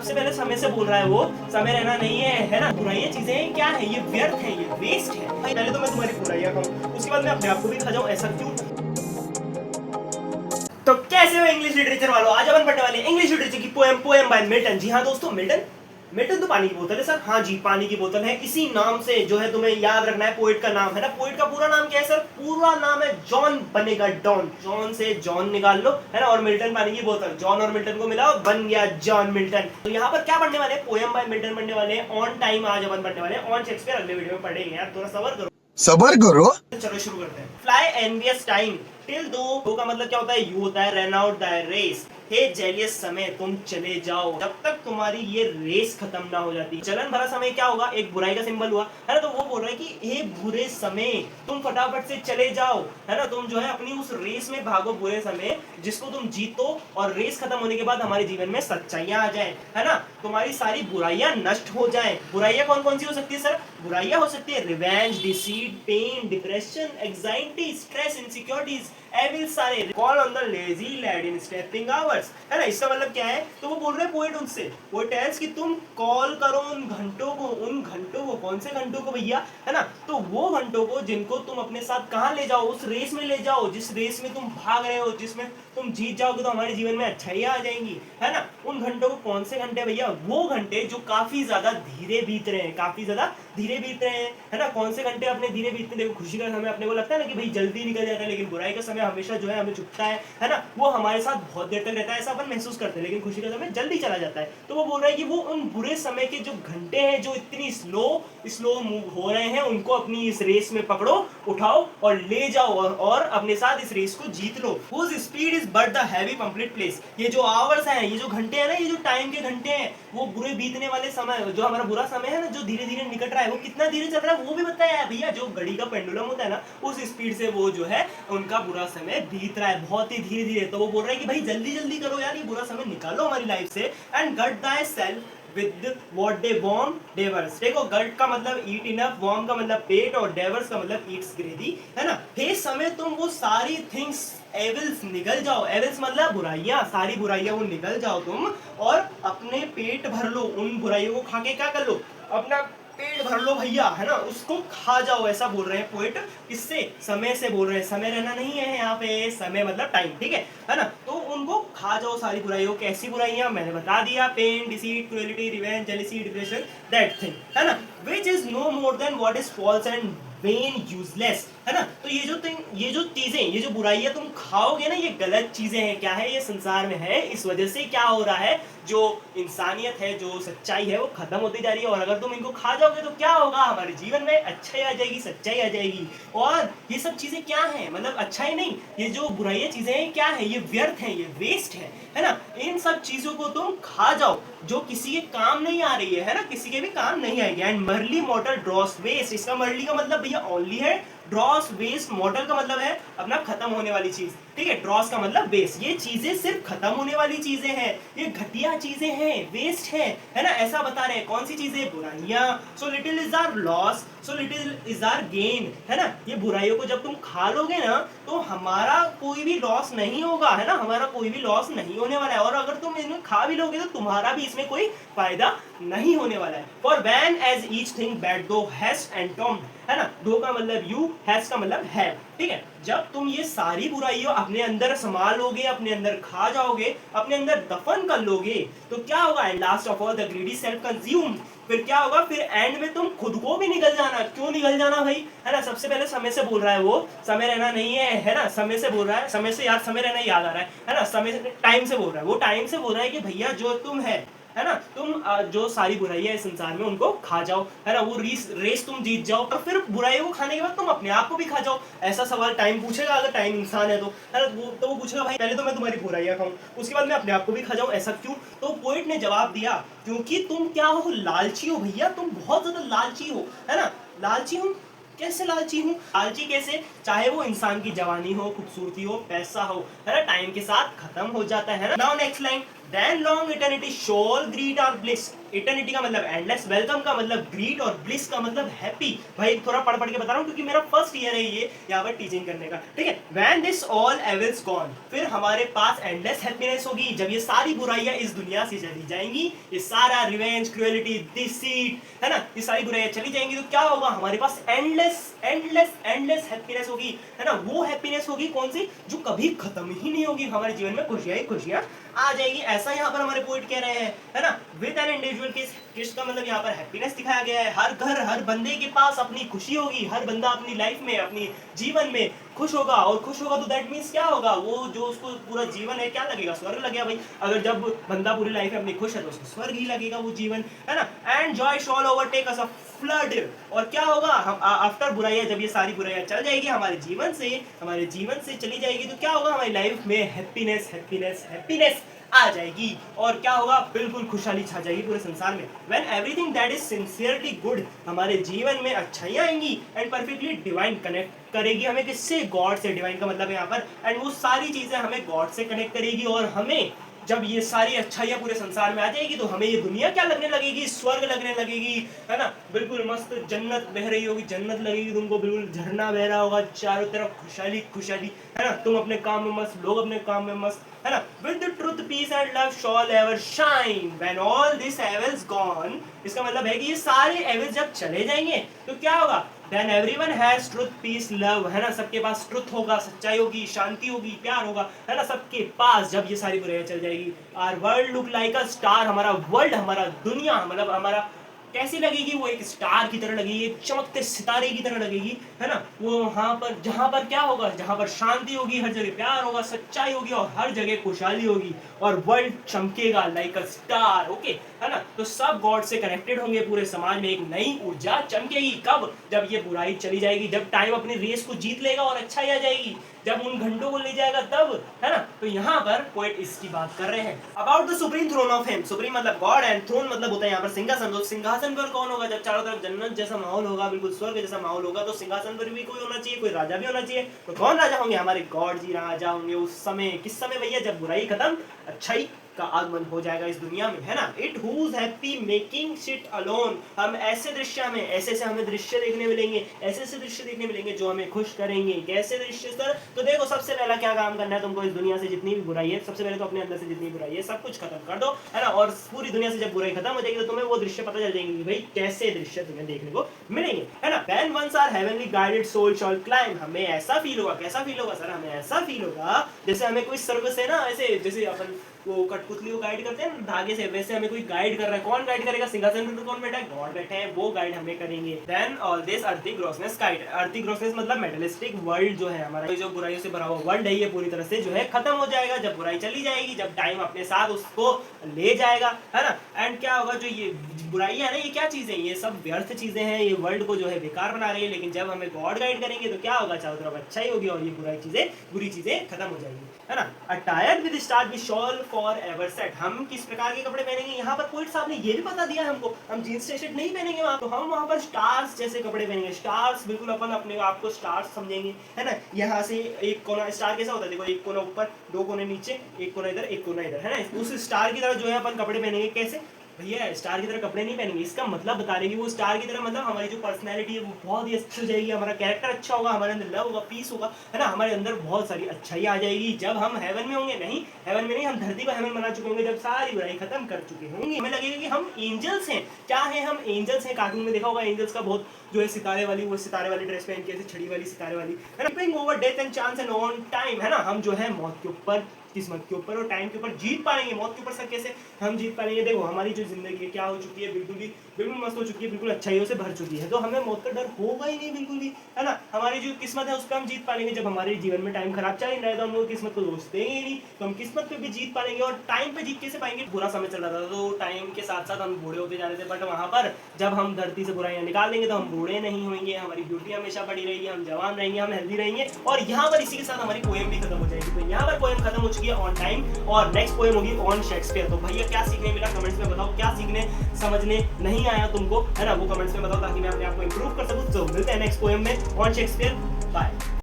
सबसे पहले समय से बोल रहा है वो, समय रहना नहीं है ना। बुराइयां चीजें क्या है, ये व्यर्थ है, ये वेस्ट है। पहले तो मैं तुम्हारी बुराइयां कहूँ, उसके बाद मैं अपने आप को भी खा जाऊं, ऐसा क्यों? तो कैसे हो इंग्लिश लिटरेचर वालों, आज अपन पढ़ने वाले इंग्लिश लिटरेचर की पोएम बाय मिल्टन। जी हाँ दोस्तों, मिल्टन तो पानी की बोतल है सर। हाँ जी, पानी की बोतल है। इसी नाम से जो है तुम्हें याद रखना है, पोएट का नाम है ना। पोएट का पूरा नाम क्या है सर? पूरा नाम है जॉन बनेगा डॉन। जॉन से जॉन निकाल लो, है ना, और मिल्टन पानी की बोतल। जॉन और मिल्टन को मिलाओ, बन गया जॉन मिल्टन। तो यहाँ पर क्या पढ़ने वाले? पोएम बाय मिल्टन पढ़ने वाले। ऑन टाइम आज अपन पढ़ने वाले। ऑन शेक्सपियर अगले वीडियो में पढ़ेंगे यार, थोड़ा सबर करो। चलो शुरू करते हैं। फ्लाई एनवियस टाइम टिल दो का मतलब क्या होता है? यू होता है रन आउट द रेस। हे जेलियस समय, तुम चले जाओ जब तक तुम्हारी ये रेस खत्म ना हो जाती। चलन भरा समय क्या होगा? एक बुराई का सिंबल हुआ, है ना। तो वो बोल रहा है कि हे बुरे समय, तुम फटाफट से चले जाओ, है ना। तुम जो है अपनी उस रेस में भागो, बुरे समय जिसको तुम जीतो, और रेस खत्म होने के बाद हमारे जीवन में सच्चाइयां आ जाए, है ना। तुम्हारी सारी बुराइयां नष्ट हो जाए। बुराइयां कौन कौन सी हो सकती है सर? बुराइयां हो सकती है revenge, deceit, pain, depression, anxiety, stress, insecurities, evil सारे। Call on the lazy lad in stepping hours, है ना। इसका मतलब क्या है? तो वो बोल रहे हैं पोएट उनसे, वो टेल्स कि तुम कॉल करो उन घंटों को। कौन से घंटों को भैया? है ना। तो वो घंटों को जिनको तुम अपने साथ कहां ले जाओ? उस रेस में ले जाओ, जिस रेस में तुम भाग रहे हो, जिसमें तुम जीत जाओगे तो हमारे जीवन में अच्छाइयां आ जाएंगी, है ना। उन घंटों को कौन से घंटे भैया? वो घंटे जो काफी ज्यादा धीरे बीत रहे हैं, है ना। कौन से घंटे अपने धीरे बीतते? देखो, खुशी का समय अपने को लगता है ना कि भाई जल्दी निकल जाता है, लेकिन बुराई का समय हमेशा जो है हमें चुभता है ना। वो हमारे साथ बहुत देर तक रहता है, ऐसा अपन महसूस करते हैं, लेकिन खुशी का समय जल्दी चला जाता है। तो वो बोल रहा है कि वो उन बुरे समय के जो घंटे हैं, जो इतनी स्लो मूव हो रहे हैं, उनको अपनी इस रेस में पकड़ो, उठाओ और ले जाओ, और अपने साथ इस रेस को जीत लो। Whose speed is but the heavy complete place. ये जो आवर्स हैं, ये जो घंटे हैं ना, ये जो टाइम के घंटे हैं, वो बुरे बीतने वाले समय, जो हमारा बुरा समय है ना, जो धीरे धीरे निकट रहा है, वो कितना धीरे चल रहा है वो भी बताया है भैया। जो घड़ी का पेंडुलम होता है ना, उस स्पीड से वो जो है उनका बुरा समय बीत रहा है, बहुत ही धीरे धीरे। तो वो बोल रहा है कि भाई जल्दी जल्दी करो यार, ये बुरा समय निकालो हमारी लाइफ से। And gut thy self with what they want devours. देखो, गट का मतलब ईट इनफ, वार्म का मतलब पेट, और डेवर्स का मतलब ईट्स ग्रेडी, है ना। हे समय, तुम वो सारी थिंग्स एविल्स निकल जाओ। एविल्स मतलब बुराइयां, सारी बुराइयां वो निकल जाओ तुम, और अपने पेट भर लो। उन बुराइयों को खा के क्या कर लो? अपना पेट भर लो भैया, है ना, उसको खा जाओ। ऐसा बोल रहे हैं पोएट। किससे? समय से बोल रहे हैं। समय रहना नहीं है यहाँ पे, समय मतलब टाइम, ठीक है ना। तो उनको खा जाओ सारी बुराइयों। कैसी बुराइयां? मैंने बता दिया, pain, deceit, cruelty, revenge, jealousy, depression, that thing, है ना। Which is no more than what is false and vain, useless, है ना। तो ये जो चीजें, ये जो बुराइयां तुम खाओगे ना, ये गलत चीजें हैं। क्या है? ये संसार में है। इस वजह से क्या हो रहा है? जो इंसानियत है, जो सच्चाई है, वो खत्म होती जा रही है। और अगर तुम इनको खा जाओगे तो क्या होगा? हमारे जीवन में अच्छाई आ जाएगी, सच्चाई आ जाएगी। और ये सब चीजें क्या है? मतलब अच्छाई नहीं, ये जो बुराइयां चीजें हैं क्या है? ये व्यर्थ है, ये वेस्ट है ना। इन सब चीजों को तुम खा जाओ जो किसी के काम नहीं आ रही है ना, किसी के भी काम नहीं आएगी। And merely model dross waste. इसका मर्ली का मतलब भैया ओनली है, ड्रॉस वेस्ट। मॉडल का मतलब है अपना खत्म होने वाली चीज, ठीक है। ड्रॉस का मतलब वेस्ट। ये चीजें सिर्फ खत्म होने वाली चीजें हैं, ये घटिया चीजें हैं, वेस्ट है ना। ऐसा बता रहे हैं। कौन सी चीजें? बुराइयां। So little is our loss, so little is our gain, है ना। ये बुराइयों को जब तुम खा लोगे ना, तो हमारा कोई भी लॉस नहीं होगा, है ना। हमारा कोई भी लॉस नहीं होने वाला है। और अगर तुम इन्हें खा भी लोगे तो तुम्हारा भी इसमें कोई फायदा नहीं होने वाला है। For when as each thing bad thou hast entombed, है ना। दो का मतलब यू, हैज का मतलब है, ठीक है। जब तुम ये सारी बुराइयों अपने अंदर संभाल लोगे, अपने अंदर खा जाओगे, अपने अंदर दफन कर लोगे, तो क्या होगा? And last of all the greedy self consume. फिर क्या होगा? फिर एंड में तुम खुद को भी निकल जाना। क्यों निकल जाना भाई? है ना। सबसे पहले समय से बोल रहा है वो, समय रहना नहीं है ना। समय से बोल रहा है, समय से यार समय रहना याद आ रहा है ना। समय से, टाइम से बोल रहा है वो। टाइम से बोल रहा है कि भैया जो तुम है ना, तुम जो सारी बुराइयां इस संसार में उनको खा जाओ, है ना। वो रेस तुम जीत जाओ, और फिर बुराइयों को खाने के बाद तुम अपने आप को भी खा जाओ। ऐसा सवाल टाइम पूछेगा, अगर टाइम इंसान है तो, है ना। वो पूछेगा भाई पहले तो मैं तुम्हारी बुराइयां खाऊं, उसके बाद मैं अपने आप को भी खा जाऊं, ऐसा क्यों? तो पोएट ने जवाब दिया, क्योंकि तुम क्या हो? लालची हो भैया, तुम बहुत ज्यादा लालची हो, है ना। लालची हूं? कैसे लालची हूँ? लालची कैसे? चाहे वो इंसान की जवानी हो, खूबसूरती हो, पैसा हो, है ना, टाइम के साथ खत्म हो जाता है ना। Now next line, then long eternity shall greet our bliss eternity का मतलब एंडलेस, वेलकम का मतलब ग्रीट और ब्लिस का मतलब हैप्पी। भाई थोड़ा पढ़ के बता रहा हूँ क्योंकि मेरा फर्स्ट ईयर है ये यहाँ पर टीचिंग करने का, ठीक है। When this all evils gone, फिर हमारे पास एंडलेस हैप्पीनेस होगी जब ये सारी बुराइयां इस दुनिया से चली जाएंगी, ये सारा रिवेंज, क्रुएलिटी, डिसीट, है ना, ये सारी बुराइयां चली जाएंगी तो क्या होगा, हमारे पास एंडलेस एंडलेस एंडलेस हैप्पीनेस होगी, है ना। वो हैप्पीनेस होगी कौन सी, जो कभी खत्म ही नहीं होगी, हमारे जीवन में खुशियां ही खुशियां आ जाएगी। ऐसा यहाँ पर हमारे पोइट कह रहे हैं, है ना। विद एन इंडिविजुअल किस का मतलब यहाँ पर हैप्पीनेस दिखाया गया है। हर घर, हर बंदे के पास अपनी खुशी होगी, हर बंदा अपनी लाइफ में, अपनी जीवन में खुश होगा, और खुश होगा तो दैट मीन्स क्या होगा, वो जो उसको पूरा जीवन है क्या लगेगा, स्वर्ग लगेगा भाई। अगर जब बंदा पूरी लाइफ में अपनी खुश है तो उसको स्वर्ग ही लगेगा वो जीवन, है ना। And Joy shawl overtake us a flood, और क्या होगा, हम आफ्टर बुराइयां, जब ये सारी बुराइयां चल जाएगी हमारे जीवन से चली जाएगी तो क्या होगा, हमारी लाइफ में हैप्पीनेस हैप्पीनेस हैप्पीनेस आ जाएगी, और क्या होगा, बिल्कुल खुशहाली छा जाएगी पूरे संसार में। When everything that is sincerely good, हमारे जीवन में अच्छाइयाँ आएंगी, एंड परफेक्टली डिवाइन कनेक्ट करेगी हमें किससे, गॉड से। डिवाइन का मतलब है यहाँ पर, एंड वो सारी चीजें हमें गॉड से कनेक्ट करेगी, और हमें जब ये सारी अच्छाइयाँ पूरे संसार में आ जाएगी तो हमें ये दुनिया क्या लगने लगेगी, स्वर्ग लगने लगेगी, है ना। बिल्कुल मस्त जन्नत बह रही होगी, जन्नत लगेगी तुमको, बिल्कुल झरना बह रहा होगा चारों तरफ, खुशहाली खुशहाली, है ना। तुम अपने काम में मस्त, लोग अपने काम में मस्त, है ना। With the truth peace and love shall ever shine when all this evils gone. इसका मतलब है कि ये सारे एविल्स जब चले जाएंगे तो क्या होगा, Then everyone has truth, peace, love, है ना। सबके पास ट्रुथ होगा, सच्चाई होगी, शांति होगी, प्यार होगा, है ना, सबके पास जब ये सारी बुराइयां चल जाएगी। Our world look like a star, हमारा वर्ल्ड, हमारा दुनिया, मतलब हमारा कैसी लगेगी, वो एक स्टार की तरह लगेगी, एक चमकते सितारे की तरह लगेगी, है ना। वो वहाँ पर जहाँ पर क्या होगा, जहाँ पर शांति होगी, हर जगह प्यार होगा, सच्चाई होगी, और हर जगह खुशहाली होगी, और वर्ल्ड चमकेगा लाइक अ स्टार, ओके, है ना। तो सब गॉड से कनेक्टेड होंगे, पूरे समाज में एक नई ऊर्जा चमकेगी। कब, जब ये बुराई चली जाएगी, जब टाइम अपनी रेस को जीत लेगा और अच्छाई आ जाएगी, जब उन घंटों को ले जाएगा तब, है ना। तो यहाँ पर पोएट इसकी बात कर रहे हैं about the supreme throne of him. Supreme मतलब गॉड, एंड थ्रोन मतलब होता है यहाँ पर सिंहासन। तो सिंहासन पर कौन होगा, जब चारों तरफ जन्नत जैसा माहौल होगा, बिल्कुल स्वर्ग जैसा माहौल होगा, तो सिंहासन पर भी कोई होना चाहिए, कोई राजा भी होना चाहिए। तो कौन राजा होंगे, हमारे गॉड जी राजा होंगे उस समय। किस समय भैया, जब बुराई खत्म, अच्छाई का आगमन हो जाएगा इस दुनिया में, है ना। It whose happy making sight alone. हम ऐसे दृश्य, हमें ऐसे से हमें दृश्य देखने मिलेंगे, ऐसे से दृश्य देखने मिलेंगे जो हमें खुश करेंगे। कैसे दृश्य सर, तो देखो सबसे पहला क्या काम करना है तुमको, इस दुनिया से जितनी भी बुराई है, सबसे पहले तो अपने अंदर से जितनी बुराई है सब कुछ खत्म कर दो, है ना। और पूरी दुनिया से जब बुराई खत्म हो जाएगी तो तुम्हें वो दृश्य पता चल जाएंगे, भाई कैसे दृश्य तुम्हें देखने को मिलेंगे, है ना। When once our heavenly guided soul shall climb, हमें ऐसा फील होगा, कैसा फील होगा सर, हमें ऐसा फील होगा जैसे हमें कोई सर्व से ना, ऐसे जैसे अपन वो कठपुतली को गाइड करते हैं ना धागे से, वैसे हमें कोई गाइड कर रहा है। कौन गाइड करेगा, सिंहासन पर कौन बैठा है, गॉड बैठे हैं, वो गाइड हमें करेंगे। देन ऑल दिस अर्थी ग्रॉसनेस गाइड। अर्थी ग्रॉसनेस मतलब मेटलिस्टिक वर्ल्ड जो है हमारा, जो बुराइयों से भरा हुआ वर्ल्ड है, ये पूरी तरह से जो है खत्म हो जाएगा जब बुराई चली जाएगी, जब टाइम अपने साथ उसको ले जाएगा, है ना। एंड क्या होगा, जो ये बुराइयां है ना, ये क्या चीजें, ये सब व्यर्थ चीजें हैं, ये वर्ल्ड को जो है बेकार बना रही है। लेकिन जब हमें गॉड गाइड करेंगे तो क्या होगा, चारों तरफ अच्छाई होगी और ये बुरी चीजें खत्म हो जाएगी, है ना। Attired with star we shall for ever set. हम किस प्रकार के कपड़े पहनेंगे, यहाँ पर पोएट साहब ने ये भी बता दिया हमको, हम जींस टी शर्ट नहीं पहनेंगे वहाँ, तो हम वहाँ पर स्टार्स जैसे कपड़े पहनेंगे। स्टार्स, बिल्कुल अपन अपने आप को स्टार्स समझेंगे, है ना। यहाँ से एक कोना, स्टार कैसा होता है, देखो एक कोना ऊपर, दो कोने नीचे, एक कोना इधर, एक कोना इधर, है ना। उस स्टार की तरह जो है अपन कपड़े पहनेंगे। कैसे भैया, स्टार की तरह कपड़े नहीं पहनेंगे, इसका मतलब बता रहे कि वो स्टार की तरह मतलब हमारी जो पर्सनैलिटी है वो बहुत ही अच्छी हो जाएगी, हमारा कैरेक्टर अच्छा होगा, हमारे अंदर लव होगा, पीस होगा, है ना। हमारे अंदर बहुत सारी अच्छाई आ जाएगी जब हम हेवन में होंगे। नहीं, हेवन में नहीं, हम धरती को हेवन बना चुके होंगे जब सारी बुराई खत्म कर चुके होंगे। हमें लगेगा कि हम एंजल्स हैं। क्या है, हम एंजल्स हैं। कार्टून में देखा होगा एंजल्स का बहुत जो है सितारे वाली, वो सितारे वाली ड्रेस पहन के, ऐसे छड़ी वाली सितारे वाली, है ना। Over death and chance and on time, है ना। हम जो है मौत के ऊपर, किस्मत के ऊपर और टाइम के ऊपर जीत पाएंगे। मौत के ऊपर सर कैसे हम जीत पाएंगे, देखो हमारी जो जिंदगी है क्या हो चुकी है, बिल्कुल मस्त हो चुकी है, बिल्कुल अच्छाइयों से भर चुकी है, तो हमें मौत का डर होगा ही नहीं बिल्कुल भी, है ना। हमारी जो किस्मत है उस पर हम जीत पाएंगे। जब हमारे जीवन में टाइम खराब चल रहा है तो हम लोग किस्मत को दोष देंगे ही नहीं, तो हम किस्मत पे भी जीत पाएंगे। और टाइम पे जीत कैसे पाएंगे, बुरा समय चल रहा था तो टाइम के साथ साथ हम बूढ़े होते जा रहे थे, बट वहाँ पर जब हम धरती से बुराइयां निकाल देंगे तो हम बूढ़े नहीं होंगे, हमारी ब्यूटी हमेशा बढ़ी रहेगी, हम जवान रहेंगे, हम हेल्दी रहेंगे। और यहाँ पर इसी के साथ हमारी पोएम भी खत्म हो जाएगी। तो यहाँ पर पोएम खत्म हो चुकी है ऑन टाइम, और नेक्स्ट पोएम होगी ऑन शेक्सपियर। तो भैया क्या सीखने मिला कमेंट्स में बताओ, क्या सीखने समझने नहीं आया तुमको, है ना, वो कमेंट्स में बताओ ताकि मैं अपने आप को इंप्रूव कर सकूं। तो मिलते हैं नेक्स्ट पोएम में ऑन शेक्सपियर। बाय।